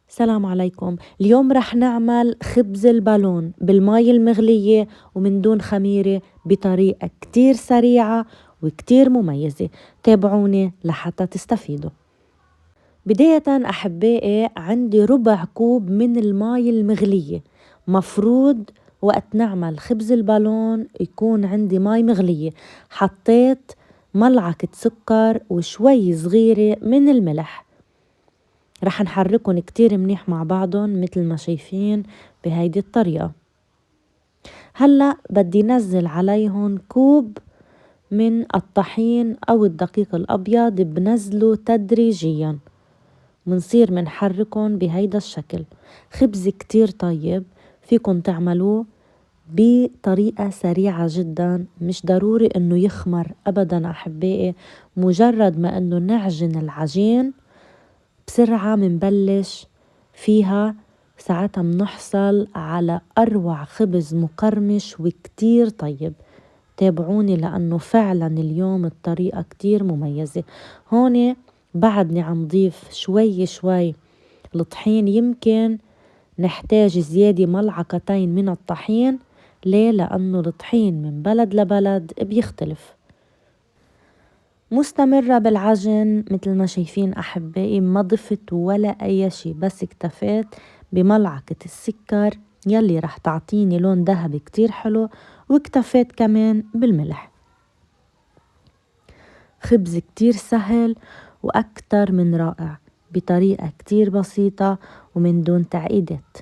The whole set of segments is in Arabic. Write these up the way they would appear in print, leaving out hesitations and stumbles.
السلام عليكم. اليوم رح نعمل خبز البالون بالماء المغلية ومن دون خميرة بطريقة كتير سريعة وكتير مميزة. تابعوني لحتى تستفيدوا. بداية أحبائي عندي ربع كوب من الماء المغلية. مفروض وقت نعمل خبز البالون يكون عندي ماء مغلية. حطيت ملعقة سكر وشوي صغيرة من الملح. رح نحركن كتير منيح مع بعضن مثل ما شايفين بهيدي الطريقة. هلأ بدي نزل عليهن كوب من الطحين أو الدقيق الأبيض، بنزله تدريجيا. منصير منحركن بهيدا الشكل. خبز كتير طيب، فيكن تعملوه بطريقة سريعة جدا، مش ضروري انه يخمر ابدا احبائي. مجرد ما انه نعجن العجين بسرعة منبلش فيها، ساعتها منحصل على أروع خبز مقرمش وكتير طيب. تابعوني لأنه فعلا اليوم الطريقة كتير مميزة. هون بعدني عم ضيف شوي شوي الطحين، يمكن نحتاج زيادة ملعقتين من الطحين. ليه؟ لأنه الطحين من بلد لبلد بيختلف. مستمرة بالعجن مثل ما شايفين أحبائي، ما ضفت ولا أي شي، بس اكتفيت بملعقة السكر يلي رح تعطيني لون ذهبي كتير حلو، واكتفيت كمان بالملح. خبز كتير سهل وأكتر من رائع بطريقة كتير بسيطة ومن دون تعقيدات.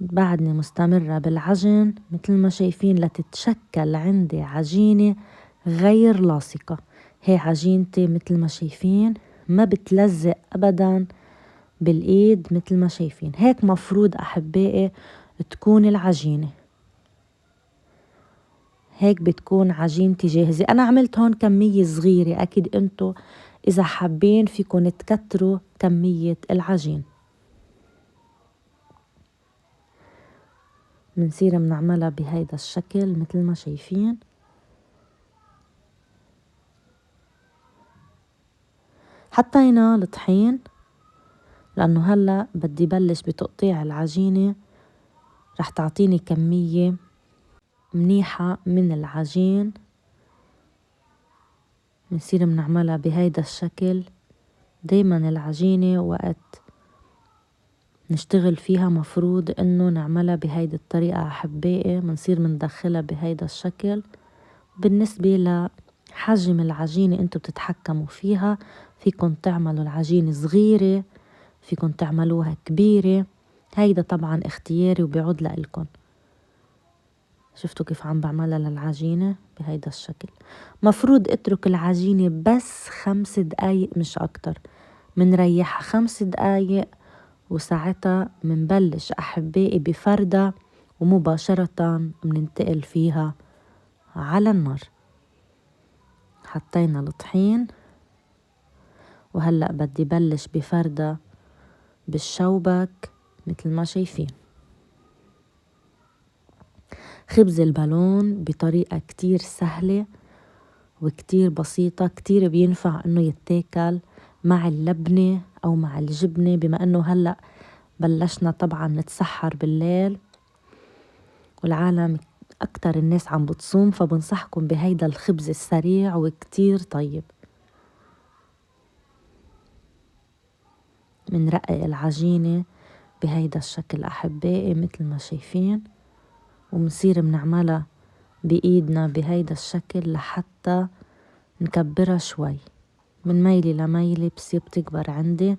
بعدني مستمرة بالعجن مثل ما شايفين لتتشكل عندي عجينة غير لاصقة. هي عجينتي مثل ما شايفين ما بتلزق أبدا بالإيد، مثل ما شايفين هيك مفروض أحبائي تكون العجينة. هيك بتكون عجينتي جاهزة. أنا عملت هون كمية صغيرة، أكيد أنتو إذا حابين فيكن تكتروا كمية العجين. منصير منعملها بهيدا الشكل مثل ما شايفين. حطينا الطحين لأنه هلأ بدي بلش بتقطيع العجينة، رح تعطيني كمية منيحة من العجين. منصير منعملها بهيدا الشكل. دايما العجينة وقت نشتغل فيها مفروض انه نعملها بهيدي الطريقة أحبائي. منصير مندخلها بهيدا الشكل. بالنسبة لحجم العجينة انتو بتتحكموا فيها، فيكن تعملوا العجينة صغيرة، فيكن تعملوها كبيرة، هيدا طبعا اختياري وبيعود لإلكن. شفتوا كيف عم بعملها للعجينة بهيدا الشكل. مفروض اترك العجينة بس 5 دقايق مش اكتر. منريحها 5 دقايق وساعتها منبلش أحبائي بفردة، ومباشرة مننتقل فيها على النار. حطينا الطحين وهلأ بدي بلش بفردة بالشوبك مثل ما شايفين. خبز البالون بطريقة كتير سهلة وكتير بسيطة، كتير بينفع انه يتاكل مع اللبنة او مع الجبنة، بما انه هلأ بلشنا طبعا نتسحر بالليل والعالم أكتر الناس عم بتصوم، فبنصحكم بهيدا الخبز السريع وكتير طيب. منرقق العجينة بهيدا الشكل أحبائي مثل ما شايفين، ومنصير منعملها بإيدنا بهيدا الشكل لحتى نكبرها شوي من ميلة لميلة، بصير بتكبر عندي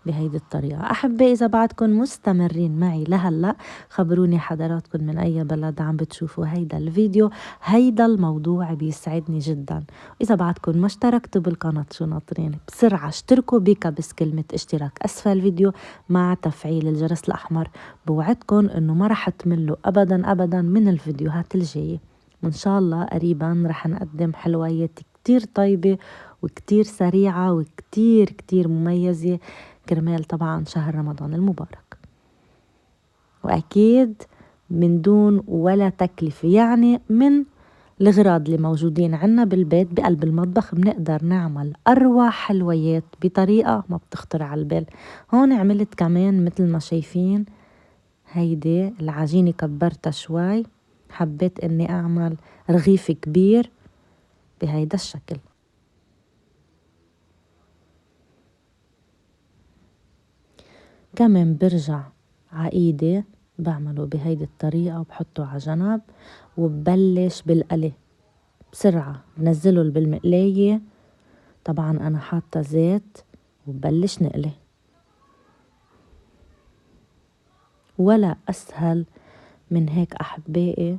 بهيدي الطريقة. أحبائي إذا بعدكن مستمرين معي لهلأ خبروني حضراتكن من أي بلد عم بتشوفوا هيدا الفيديو. هيدا الموضوع بيسعدني جدا. إذا بعدكن ما اشتركتوا بالقناة شو ناطرين؟ بسرعة اشتركوا بس كلمة اشتراك أسفل الفيديو مع تفعيل الجرس الأحمر. بوعدكن إنه ما رح تملوا أبدا أبدا من الفيديوهات الجاية، وإن شاء الله قريبا رح نقدم حلويات كتير طيبة وكتير سريعة وكتير كتير مميزة كرمال طبعا شهر رمضان المبارك، وأكيد من دون ولا تكلفة، يعني من الغراض اللي موجودين عنا بالبيت بقلب المطبخ بنقدر نعمل أروع حلويات بطريقة ما بتخطر على البال. هون عملت كمان مثل ما شايفين هيدي العجينة كبرتها شوي، حبيت اني اعمل رغيف كبير بهيدا الشكل. كمان برجع عقيدة بعمله بهيدي الطريقة وبحطه على جنب وببلش بالقلي بسرعة بنزله بالمقلاية. طبعا أنا حاطة زيت وببلش نقلي. ولا أسهل من هيك أحبائي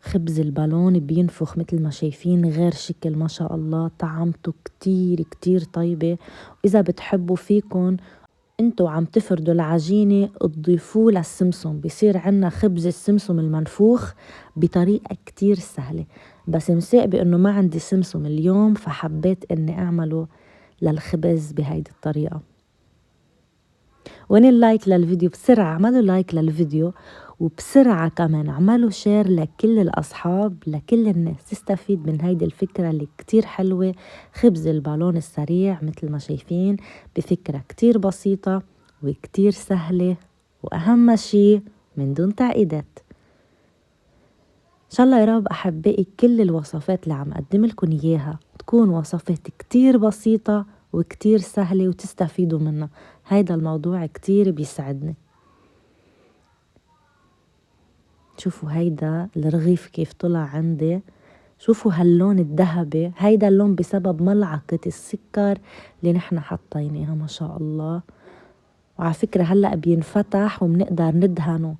خبز البالون بينفخ مثل ما شايفين غير شكل ما شاء الله، طعمته كتير كتير طيبة. وإذا بتحبوا فيكن انتوا عم تفردوا العجينة تضيفوه للسمسم، بيصير عنا خبز السمسم المنفوخ بطريقة كتير سهلة. بس مساقبة انه ما عندي سمسم اليوم فحبيت اني اعمله للخبز بهيدي الطريقة. وين اللايك للفيديو؟ بسرعة اعملوا لايك للفيديو، وبسرعة كمان عملوا شير لكل الأصحاب، لكل الناس تستفيد من هيدي الفكرة اللي كتير حلوة. خبز البالون السريع مثل ما شايفين بفكرة كتير بسيطة وكتير سهلة، وأهم شي من دون تعقيدات. إن شاء الله يا رب أحبائي كل الوصفات اللي عم أقدم لكم إياها تكون وصفات كتير بسيطة وكتير سهلة وتستفيدوا منها. هيدا الموضوع كتير بيسعدني. شوفوا هيدا الرغيف كيف طلع عندي، شوفوا هاللون الذهبي، هيدا اللون بسبب ملعقة السكر اللي نحن حطيناها ما شاء الله. وعلى فكرة هلأ بينفتح وبنقدر ندهنه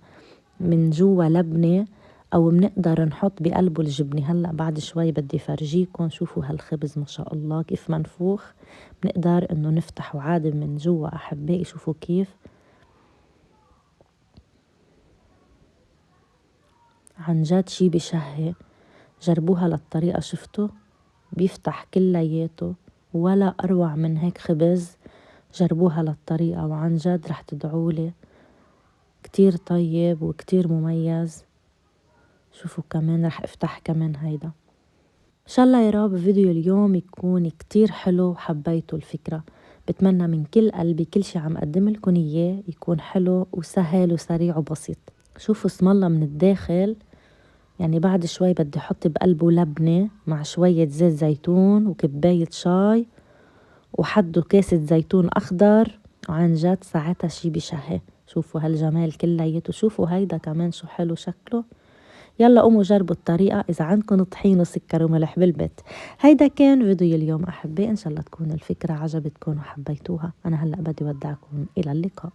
من جوا لبنة أو بنقدر نحط بقلبه الجبنة. هلأ بعد شوي بدي فرجيكم. شوفوا هالخبز ما شاء الله كيف منفوخ، بنقدر إنه نفتحه عادي من جوا أحبائي. شوفوا كيف عن جد شي بشهي. جربوها للطريقة، شفتوا بيفتح كلياته، ولا أروع من هيك خبز. جربوها للطريقة وعن جد رح تدعولي كتير طيب وكتير مميز. شوفوا كمان رح افتح كمان هيدا. إن شاء الله يا رب فيديو اليوم يكون كتير حلو وحبيتوا الفكرة. بتمنى من كل قلبي كل شي عم أقدم لكم إياه يكون حلو وسهل وسريع وبسيط. شوفوا اسم الله من الداخل، يعني بعد شوي بدي أحط بقلبه لبنة مع شوية زيت زيتون وكباية شاي وحده كاسة زيتون أخضر، وعن جد ساعتها شي بشهي. شوفوا هالجمال كلياته. شوفوا هيدا كمان شو حلو شكله. يلا قوموا جربوا الطريقة إذا عندكم طحين وسكر وملح بالبيت. هيدا كان فيديو اليوم أحبائي، إن شاء الله تكون الفكرة عجبتكم وحبيتوها. أنا هلأ بدي ودعكم إلى اللقاء.